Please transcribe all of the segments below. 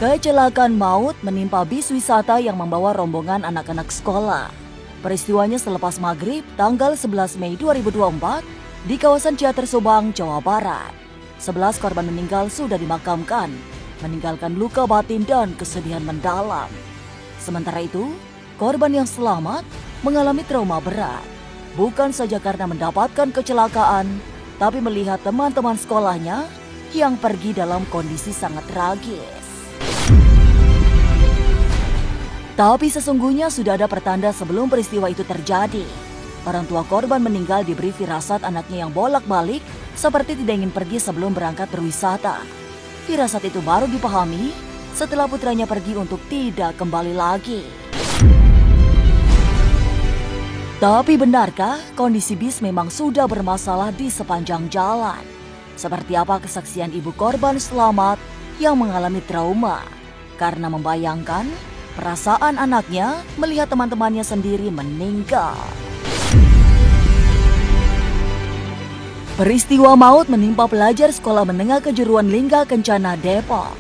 Kecelakaan maut menimpa bis wisata yang membawa rombongan anak-anak sekolah. Peristiwanya selepas maghrib tanggal 11 Mei 2024 di kawasan Ciater Subang, Jawa Barat. 11 korban meninggal sudah dimakamkan, meninggalkan luka batin dan kesedihan mendalam. Sementara itu, korban yang selamat mengalami trauma berat. Bukan saja karena mendapatkan kecelakaan, tapi melihat teman-teman sekolahnya yang pergi dalam kondisi sangat tragis. Tapi sesungguhnya sudah ada pertanda sebelum peristiwa itu terjadi. Orang tua korban meninggal diberi firasat anaknya yang bolak-balik seperti tidak ingin pergi sebelum berangkat berwisata. Firasat itu baru dipahami setelah putranya pergi untuk tidak kembali lagi. Tapi benarkah kondisi bis memang sudah bermasalah di sepanjang jalan? Seperti apa kesaksian ibu korban selamat yang mengalami trauma karena membayangkan perasaan anaknya melihat teman-temannya sendiri meninggal. Peristiwa maut menimpa pelajar sekolah menengah kejuruan Lingga Kencana, Depok.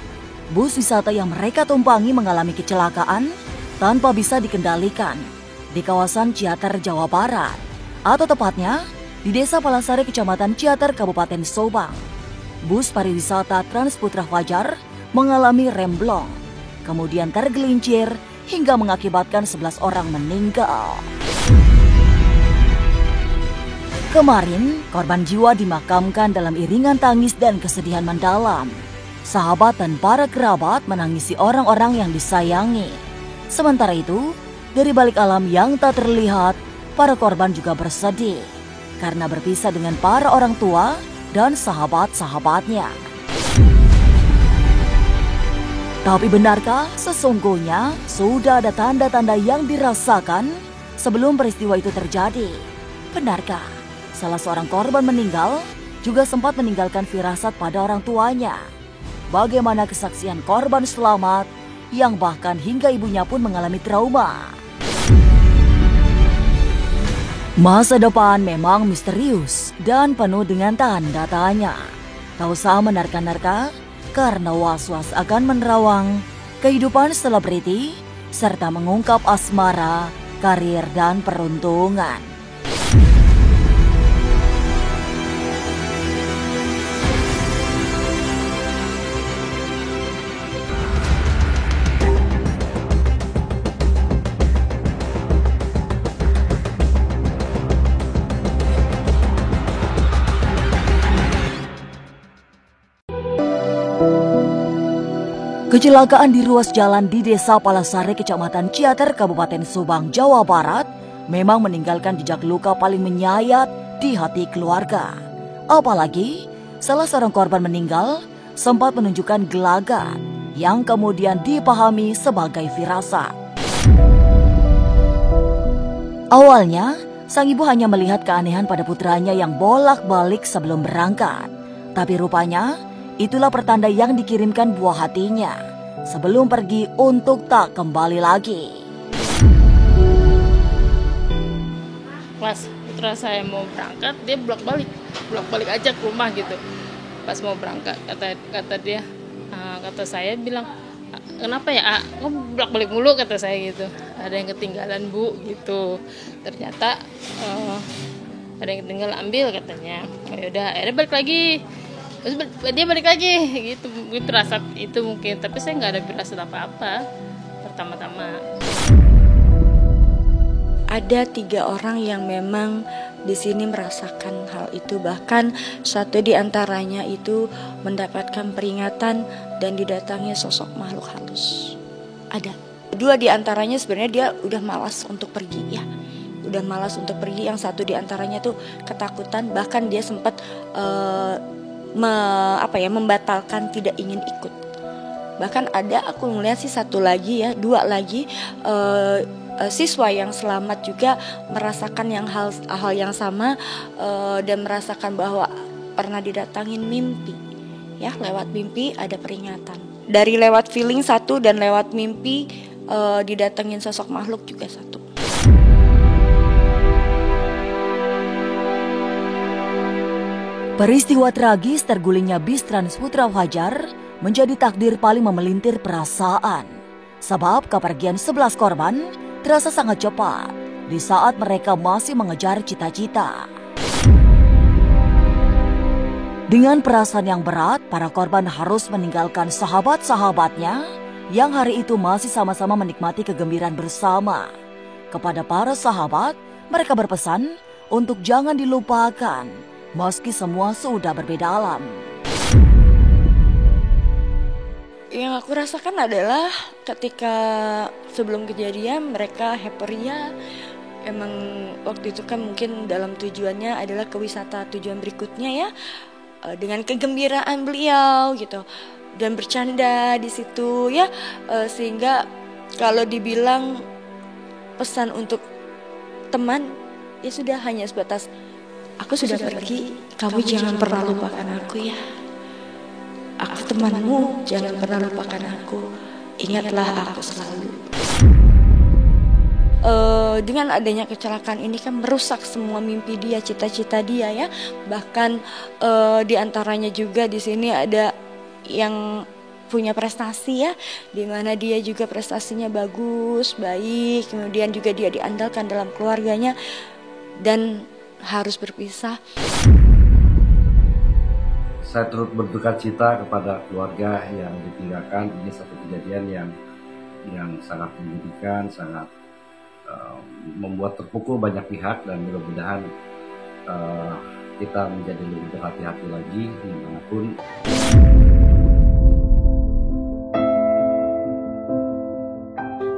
Bus wisata yang mereka tumpangi mengalami kecelakaan tanpa bisa dikendalikan di kawasan Ciater, Jawa Barat, atau tepatnya di Desa Palasari, Kecamatan Ciater, Kabupaten Subang. Bus pariwisata Trans Putra Fajar mengalami remblong, kemudian tergelincir hingga mengakibatkan 11 orang meninggal. Kemarin, korban jiwa dimakamkan dalam iringan tangis dan kesedihan mendalam. Sahabat dan para kerabat menangisi orang-orang yang disayangi. Sementara itu, dari balik alam yang tak terlihat, para korban juga bersedih karena berpisah dengan para orang tua dan sahabat-sahabatnya. Tapi benarkah sesungguhnya sudah ada tanda-tanda yang dirasakan sebelum peristiwa itu terjadi? Benarkah salah seorang korban meninggal juga sempat meninggalkan firasat pada orang tuanya? Bagaimana kesaksian korban selamat yang bahkan hingga ibunya pun mengalami trauma? Masa depan memang misterius dan penuh dengan tanda tanya. Tak usah menerka-nerka, karena was-was akan menerawang kehidupan selebriti serta mengungkap asmara, karir, dan peruntungan. Kecelakaan di ruas jalan di Desa Palasari, Kecamatan Ciater, Kabupaten Subang, Jawa Barat memang meninggalkan jejak luka paling menyayat di hati keluarga. Apalagi salah seorang korban meninggal sempat menunjukkan gelagat yang kemudian dipahami sebagai firasat. Awalnya, sang ibu hanya melihat keanehan pada putranya yang bolak-balik sebelum berangkat. Tapi rupanya itulah pertanda yang dikirimkan buah hatinya sebelum pergi untuk tak kembali lagi. Pas putra saya mau berangkat, dia bolak-balik aja ke rumah gitu. Pas mau berangkat, kata dia, kata saya bilang, kenapa ya, kok bolak-balik mulu, kata saya gitu. Ada yang ketinggalan bu, gitu. Ternyata ada yang ketinggalan, ambil katanya. Oh yaudah, akhirnya balik lagi. Terus dia balik lagi gitu, firasat itu mungkin, tapi saya nggak ada firasat apa-apa pertama-tama. Ada 3 orang yang memang di sini merasakan hal itu, bahkan satu di antaranya itu mendapatkan peringatan dan didatangi sosok makhluk halus. Ada 2 di antaranya sebenarnya dia udah malas untuk pergi ya. Udah malas untuk pergi, yang satu di antaranya tuh ketakutan, bahkan dia sempat membatalkan, tidak ingin ikut. Bahkan ada aku melihat sih 2 lagi siswa yang selamat juga merasakan hal yang sama, dan merasakan bahwa pernah didatangin mimpi ya, lewat mimpi ada peringatan. Dari lewat feeling 1 dan lewat mimpi didatengin sosok makhluk juga 1. Peristiwa tragis tergulingnya bis Trans Putra Fajar menjadi takdir paling memelintir perasaan. Sebab kepergian 11 korban terasa sangat cepat di saat mereka masih mengejar cita-cita. Dengan perasaan yang berat, para korban harus meninggalkan sahabat-sahabatnya yang hari itu masih sama-sama menikmati kegembiraan bersama. Kepada para sahabat, mereka berpesan untuk jangan dilupakan meski semua sudah berbeda alam. Yang aku rasakan adalah ketika sebelum kejadian mereka hyperia. Emang waktu itu kan mungkin dalam tujuannya adalah ke wisata tujuan berikutnya ya, dengan kegembiraan beliau gitu dan bercanda di situ ya, sehingga kalau dibilang pesan untuk teman ya sudah hanya sebatas aku sudah pergi, kamu jangan pernah lupakan aku ya. Aku temanmu, jangan pernah lupakan aku. Ingatlah aku selalu. Dengan adanya kecelakaan ini kan merusak semua mimpi dia, cita-cita dia ya. Bahkan di antaranya juga di sini ada yang punya prestasi ya, di mana dia juga prestasinya bagus, baik. Kemudian juga dia diandalkan dalam keluarganya dan harus berpisah. Saya turut berduka cita kepada keluarga yang ditinggalkan. Ini satu kejadian yang sangat menyedihkan, sangat membuat terpukul banyak pihak, dan mudah-mudahan kita menjadi lebih berhati-hati lagi dimanapun.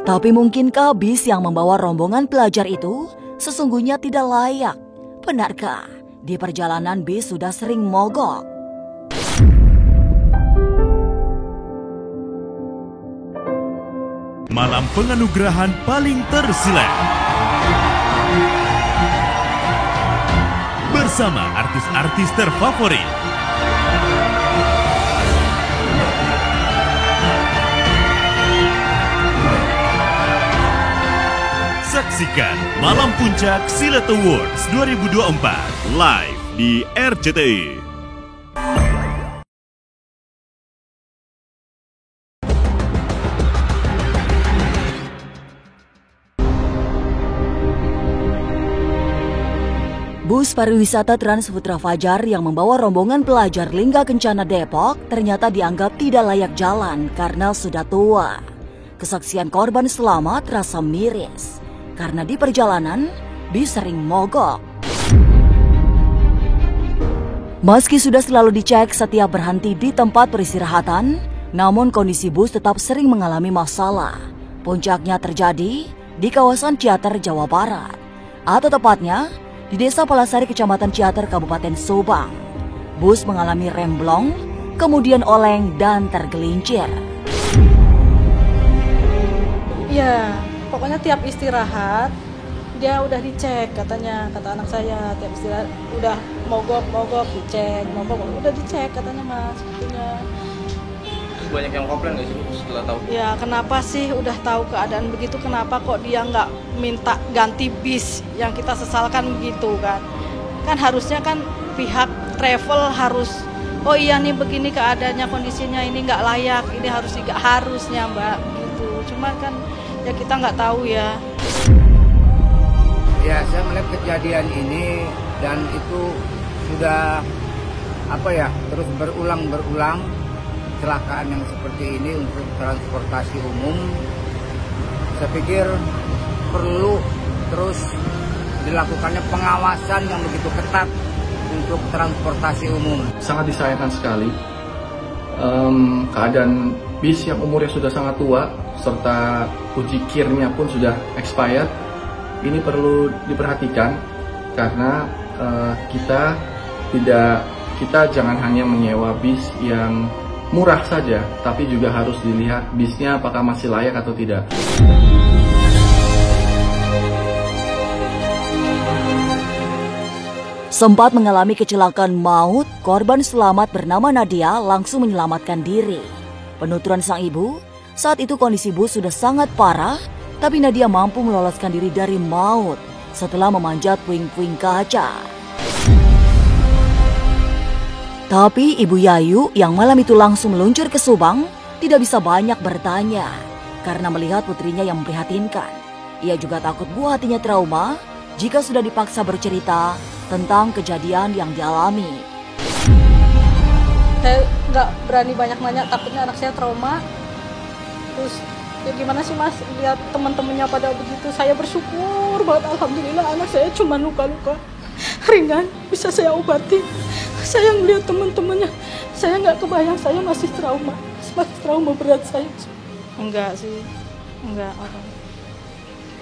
Tapi mungkinkah bis yang membawa rombongan pelajar itu sesungguhnya tidak layak? Benarkah di perjalanan bis sudah sering mogok? Malam penganugerahan paling tersilet bersama artis-artis terfavorit. Saksikan Malam Puncak Silet Awards 2024 live di RCTI. Bus pariwisata Trans Putra Fajar yang membawa rombongan pelajar Lingga Kencana Depok ternyata dianggap tidak layak jalan karena sudah tua. Kesaksian korban selamat terasa miris karena di perjalanan bis sering mogok. Meski sudah selalu dicek setiap berhenti di tempat peristirahatan, namun kondisi bus tetap sering mengalami masalah. Puncaknya terjadi di kawasan Ciater, Jawa Barat, atau tepatnya di Desa Palasari, Kecamatan Ciater, Kabupaten Subang. Bus mengalami remblong, kemudian oleng dan tergelincir. Ya, pokoknya tiap istirahat dia udah dicek, katanya, kata anak saya, tiap istirahat udah mogok dicek, mogok udah dicek katanya Mas, itunya. Banyak yang komplain nggak sih setelah tahu? Ya kenapa sih udah tahu keadaan begitu, kenapa kok dia nggak minta ganti bis, yang kita sesalkan begitu kan. Kan harusnya kan pihak travel harus, oh iya nih begini keadaannya, kondisinya ini nggak layak, ini harusnya Mbak gitu. Cuma kan ya kita nggak tahu ya. Ya saya melihat kejadian ini dan itu sudah terus berulang kecelakaan yang seperti ini untuk transportasi umum. Saya pikir perlu terus dilakukannya pengawasan yang begitu ketat untuk transportasi umum. Sangat disayangkan sekali keadaan bis yang umurnya sudah sangat tua serta uji kirnya pun sudah expired. Ini perlu diperhatikan karena kita jangan hanya menyewa bis yang murah saja, tapi juga harus dilihat bisnya apakah masih layak atau tidak. Sempat mengalami kecelakaan maut, korban selamat bernama Nadia langsung menyelamatkan diri. Penuturan sang ibu, saat itu kondisi bus sudah sangat parah, tapi Nadia mampu meloloskan diri dari maut setelah memanjat puing-puing kaca. Tapi Ibu Yayu yang malam itu langsung meluncur ke Subang tidak bisa banyak bertanya karena melihat putrinya yang memprihatinkan. Ia juga takut buah hatinya trauma jika sudah dipaksa bercerita tentang kejadian yang dialami. Saya nggak berani banyak nanya, takutnya anak saya trauma. Terus ya gimana sih Mas, lihat teman-temannya pada begitu. Saya bersyukur banget, alhamdulillah anak saya cuma luka-luka ringan, bisa saya obati. Saya melihat teman-temannya, saya nggak kebayang, saya masih trauma berat saya. Enggak sih, enggak.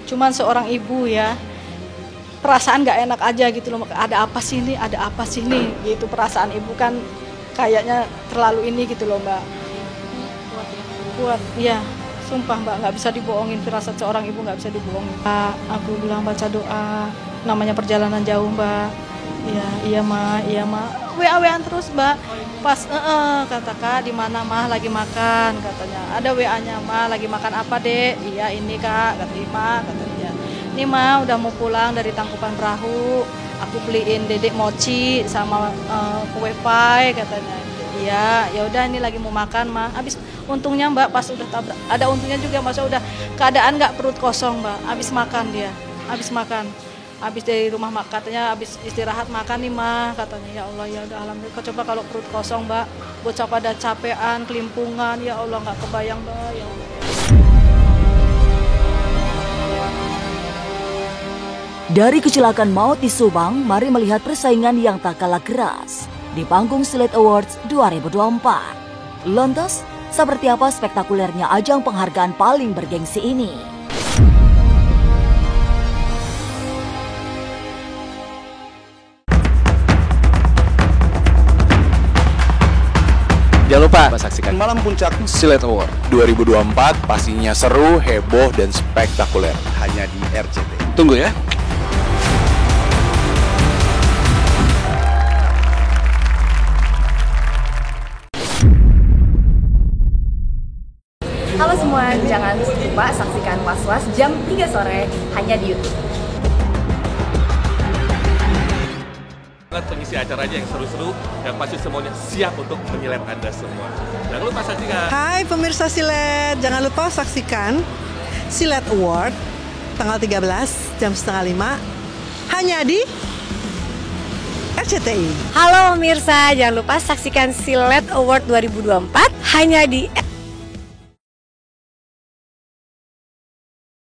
Cuman seorang ibu ya, perasaan nggak enak aja gitu loh. Ada apa sih ini, gitu perasaan ibu kan kayaknya terlalu ini gitu loh Mbak. Kuat, ya. Sumpah Mbak, nggak bisa dibohongin, firasat seorang ibu nggak bisa dibohongin. Mbak, aku bilang baca doa, namanya perjalanan jauh Mbak. Iya ma, WA-WA terus Mbak. Pas kata Kak, di mana mah lagi makan katanya. Ada WA-nya mah, lagi makan apa Dek? Iya ini Kak, katanya. Ini mah udah mau pulang dari Tangkuban Perahu. Aku beliin Dedek mochi sama kue pie katanya. Iya, ya udah ini lagi mau makan mah. Abis untungnya Mbak pas udah tabrak. Ada untungnya juga masa udah keadaan nggak perut kosong Mbak. Abis makan dia, Abis dari rumah katanya abis istirahat makan nih mah katanya. Ya Allah ya udah alhamdulillah. Coba kalau perut kosong Mbak, bocah pada capean, kelimpungan, ya Allah nggak kebayang Mbak. Ya Allah. Dari kecelakaan maut di Subang, mari melihat persaingan yang tak kalah keras di panggung Silet Awards 2024. Lantas, seperti apa spektakulernya ajang penghargaan paling bergengsi ini? Jangan lupa saksikan Malam Puncak Silet Award 2024, pastinya seru, heboh, dan spektakuler. Hanya di RCTI. Tunggu ya. Halo semua, jangan lupa saksikan Was-Was jam 3 sore hanya di YouTube. Pengisi acaranya yang seru-seru dan pasti semuanya siap untuk menyilep Anda semua. Jangan lupa saksikan. Hai pemirsa Silet, jangan lupa saksikan Silet Award tanggal 13 jam 4:30 hanya di RCTI. Halo pemirsa, jangan lupa saksikan Silet Award 2024 hanya di